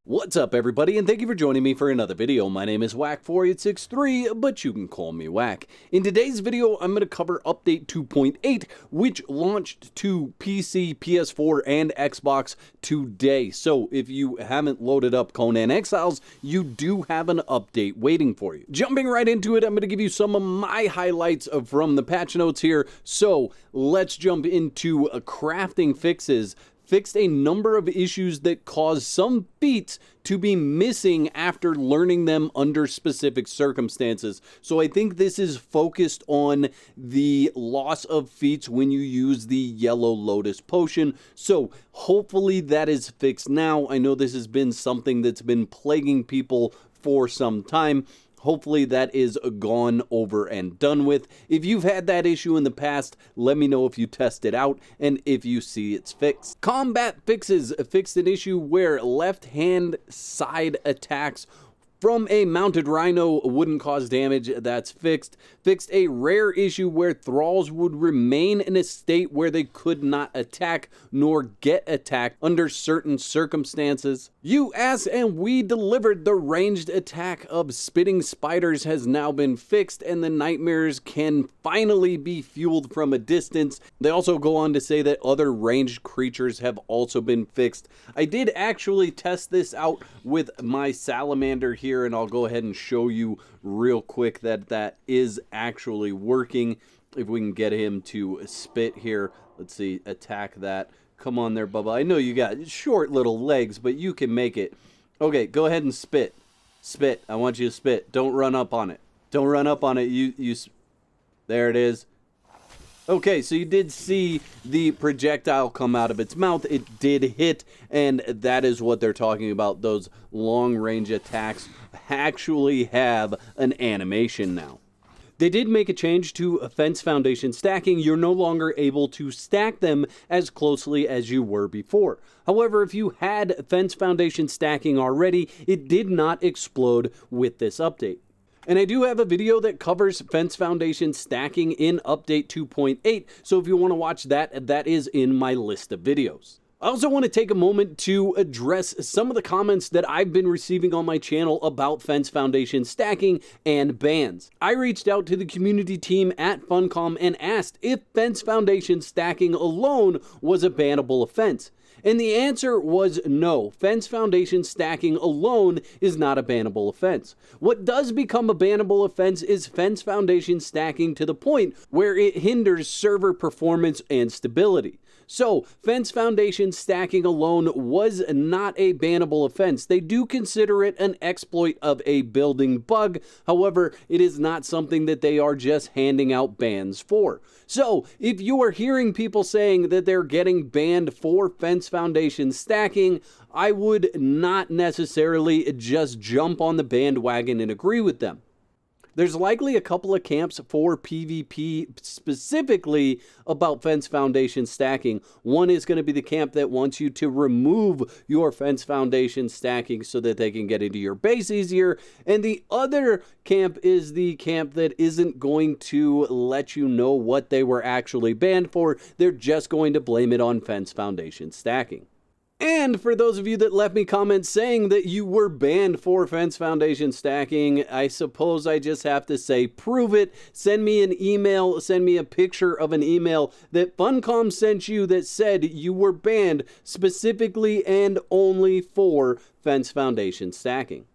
What's up, everybody, and thank you for joining me for another video. My name is Whack4863, but you can call me Whack. In today's video, I'm going to cover Update 2.8, which launched to PC, PS4, and Xbox today. So if you haven't loaded up Conan Exiles, you do have an update waiting for you. Jumping right into it, I'm going to give you some of my highlights from the patch notes here. So let's jump into crafting fixes. Fixed a number of issues that caused some feats to be missing after learning them under specific circumstances. So I think this is focused on the loss of feats when you use the Yellow Lotus potion. So hopefully that is fixed now. I know this has been something that's been plaguing people for some time. Hopefully that is gone over and done with. If you've had that issue in the past, let me know if you test it out and if you see it's fixed. Combat Fixes fixed an issue where left-hand side attacks from a mounted rhino wouldn't cause damage. That's fixed. Fixed a rare issue where thralls would remain in a state where they could not attack nor get attacked under certain circumstances. You asked and we delivered. The ranged attack of spitting spiders has now been fixed and the nightmares can finally be fueled from a distance. They also go on to say that other ranged creatures have also been fixed. I did actually test this out with my salamander here, and I'll go ahead and show you real quick that that is actually working. If we can get him to spit here, let's see, attack that. Come on there, Bubba. I know you got short little legs, but you can make it. Okay, go ahead and spit. Spit. I want you to spit. Don't run up on it. Don't run up on it. There it is. Okay, so you did see the projectile come out of its mouth. It did hit, and that is what they're talking about. Those long-range attacks actually have an animation now. They did make a change to fence foundation stacking. You're no longer able to stack them as closely as you were before. However, if you had fence foundation stacking already, it did not explode with this update. And I do have a video that covers fence foundation stacking in Update 2.8, so if you want to watch that, that is in my list of videos. I also want to take a moment to address some of the comments that I've been receiving on my channel about fence foundation stacking and bans. I reached out to the community team at Funcom and asked if fence foundation stacking alone was a bannable offense. And the answer was no. Fence foundation stacking alone is not a bannable offense. What does become a bannable offense is fence foundation stacking to the point where it hinders server performance and stability. So, fence foundation stacking alone was not a bannable offense. They do consider it an exploit of a building bug. However, it is not something that they are just handing out bans for. So, if you are hearing people saying that they're getting banned for fence foundation stacking, I would not necessarily just jump on the bandwagon and agree with them. There's likely a couple of camps for PvP specifically about fence foundation stacking. One is going to be the camp that wants you to remove your fence foundation stacking so that they can get into your base easier. And the other camp is the camp that isn't going to let you know what they were actually banned for. They're just going to blame it on fence foundation stacking. And for those of you that left me comments saying that you were banned for fence foundation stacking, I suppose I just have to say, prove it. Send me an email, send me a picture of an email that Funcom sent you that said you were banned specifically and only for fence foundation stacking.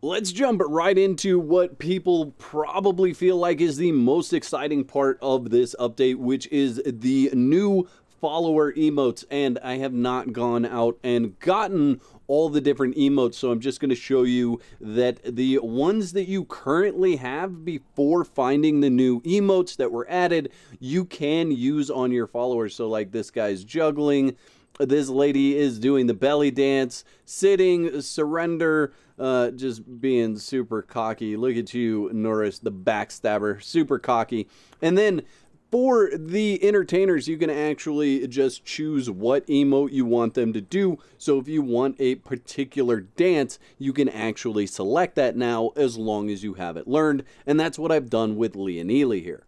Let's jump right into what people probably feel like is the most exciting part of this update, which is the new follower emotes. And I have not gone out and gotten all the different emotes, so I'm just going to show you that the ones that you currently have before finding the new emotes that were added, you can use on your followers. So like this guy's juggling, this lady is doing the belly dance, sitting, surrender, just being super cocky. Look at you, Norris, the backstabber, super cocky. And then for the entertainers, you can actually just choose what emote you want them to do. So if you want a particular dance, you can actually select that now as long as you have it learned. And that's what I've done with Leonili here.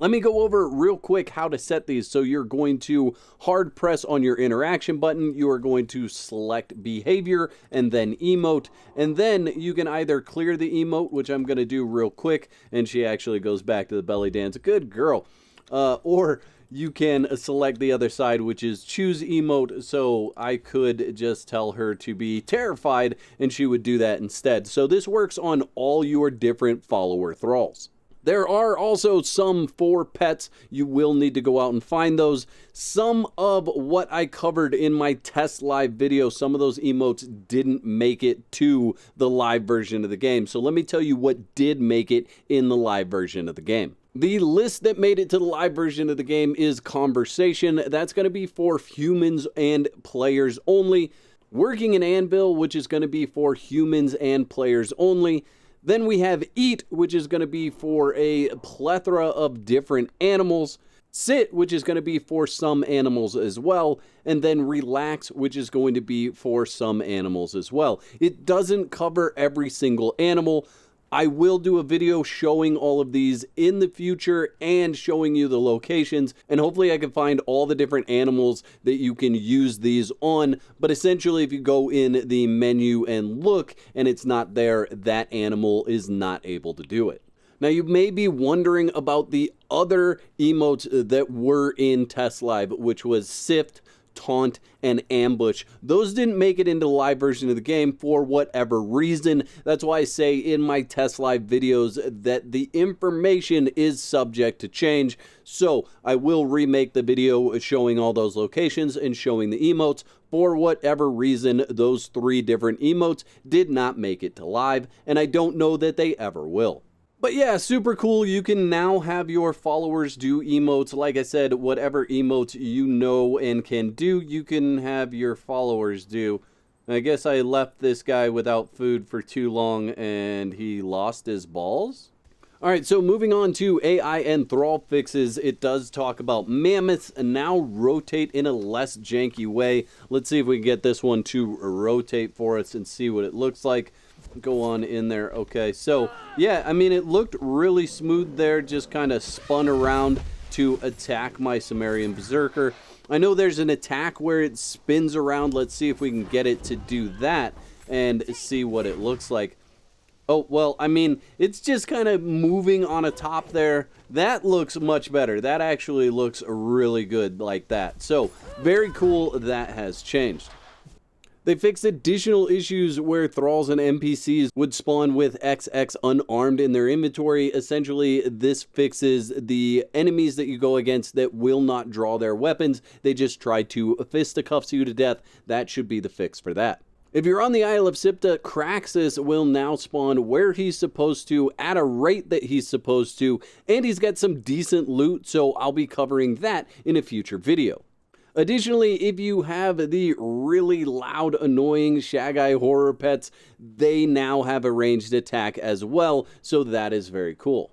Let me go over real quick how to set these. So you're going to hard press on your interaction button. You are going to select behavior and then emote. And then you can either clear the emote, which I'm going to do real quick. And she actually goes back to the belly dance. Good girl. Or you can select the other side, which is choose emote. So I could just tell her to be terrified and she would do that instead. So this works on all your different follower thralls. There are also some for pets. You will need to go out and find those. Some of what I covered in my test live video, some of those emotes didn't make it to the live version of the game. So let me tell you what did make it in the live version of the game. The list that made it to the live version of the game is conversation. That's going to be for humans and players only. Working an anvil, which is going to be for humans and players only. Then we have eat, which is going to be for a plethora of different animals. Sit, which is going to be for some animals as well. And then relax, which is going to be for some animals as well. It doesn't cover every single animal. I will do a video showing all of these in the future and showing you the locations, and hopefully I can find all the different animals that you can use these on. But essentially, if you go in the menu and look and it's not there, that animal is not able to do it. Now, you may be wondering about the other emotes that were in Test Live, which was Sift, Taunt, and Ambush. Those didn't make it into the live version of the game for whatever reason. That's why I say in my test live videos that the information is subject to change. So I will remake the video showing all those locations and showing the emotes. For whatever reason, those 3 different emotes did not make it to live, and I don't know that they ever will. But yeah, super cool. You can now have your followers do emotes. Like I said, whatever emotes you know and can do, you can have your followers do. I guess I left this guy without food for too long and he lost his balls. All right, so moving on to AI and thrall fixes, it does talk about mammoths and now rotate in a less janky way. Let's see if we can get this one to rotate for us and see what it looks like. Go on in there. Okay, so yeah, I mean, it looked really smooth there, just kind of spun around to attack my Sumerian Berserker. I know there's an attack where it spins around. Let's see if we can get it to do that and see what it looks like. Oh, well, I mean, it's just kind of moving on a top there. That looks much better. That actually looks really good like that. So very cool that has changed. They fixed additional issues where thralls and NPCs would spawn with XX unarmed in their inventory. Essentially, this fixes the enemies that you go against that will not draw their weapons. They just try to fisticuffs you to death. That should be the fix for that. If you're on the Isle of Sipta, Craxus will now spawn where he's supposed to, at a rate that he's supposed to, and he's got some decent loot, so I'll be covering that in a future video. Additionally, if you have the really loud, annoying Shagai horror pets, they now have a ranged attack as well, so that is very cool.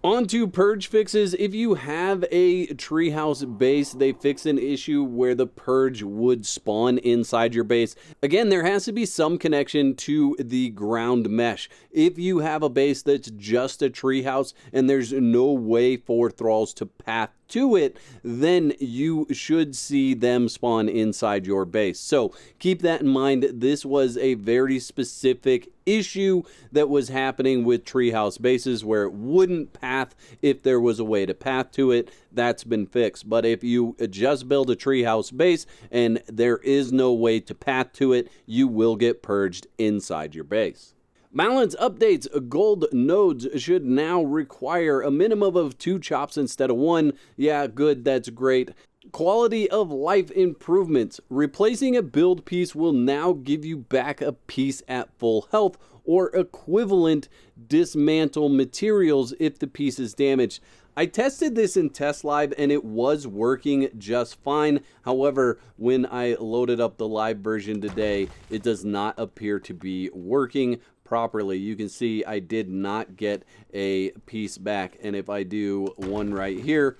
On to Purge Fixes. If you have a treehouse base, they fix an issue where the Purge would spawn inside your base. Again, there has to be some connection to the ground mesh. If you have a base that's just a treehouse and there's no way for thralls to path to it, then you should see them spawn inside your base. So keep that in mind. This was a very specific issue that was happening with treehouse bases where it wouldn't path if there was a way to path to it. That's been fixed. But if you just build a treehouse base and there is no way to path to it, you will get purged inside your base. Balance updates. Gold nodes should now require a minimum of 2 chops instead of 1. Yeah, good, that's great. Quality of life improvements. Replacing a build piece will now give you back a piece at full health or equivalent dismantle materials if the piece is damaged. I tested this in Test Live and it was working just fine. However, when I loaded up the live version today, it does not appear to be working properly. You can see I did not get a piece back, and if I do one right here,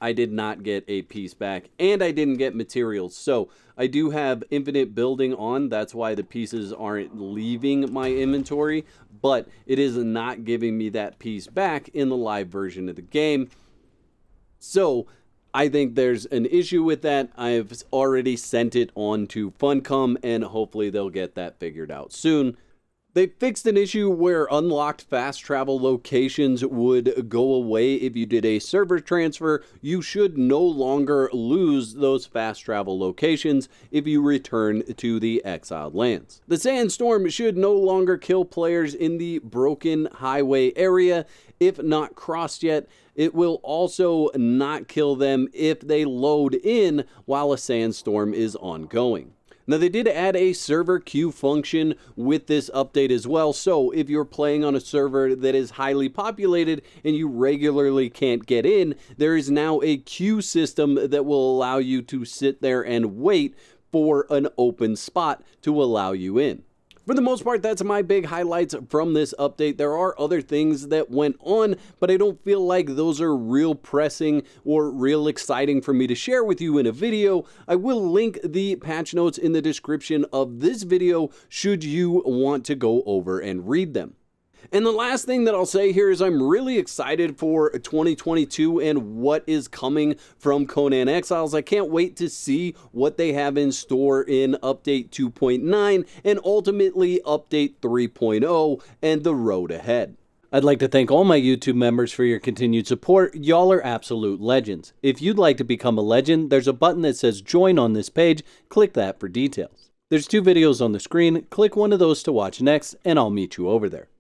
I did not get a piece back, and I didn't get materials. So I do have infinite building on. That's why the pieces aren't leaving my inventory, but it is not giving me that piece back in the live version of the game. So I think there's an issue with that. I've already sent it on to Funcom, and hopefully they'll get that figured out soon. They fixed an issue where unlocked fast travel locations would go away if you did a server transfer. You should no longer lose those fast travel locations if you return to the exiled lands. The sandstorm should no longer kill players in the broken highway area if not crossed yet. It will also not kill them if they load in while a sandstorm is ongoing. Now, they did add a server queue function with this update as well, so if you're playing on a server that is highly populated and you regularly can't get in, there is now a queue system that will allow you to sit there and wait for an open spot to allow you in. For the most part, that's my big highlights from this update. There are other things that went on, but I don't feel like those are real pressing or real exciting for me to share with you in a video. I will link the patch notes in the description of this video should you want to go over and read them. And the last thing that I'll say here is I'm really excited for 2022 and what is coming from Conan Exiles. I can't wait to see what they have in store in Update 2.9 and ultimately Update 3.0 and the road ahead. I'd like to thank all my YouTube members for your continued support. Y'all are absolute legends. If you'd like to become a legend, there's a button that says join on this page. Click that for details. There's 2 videos on the screen. Click one of those to watch next, and I'll meet you over there.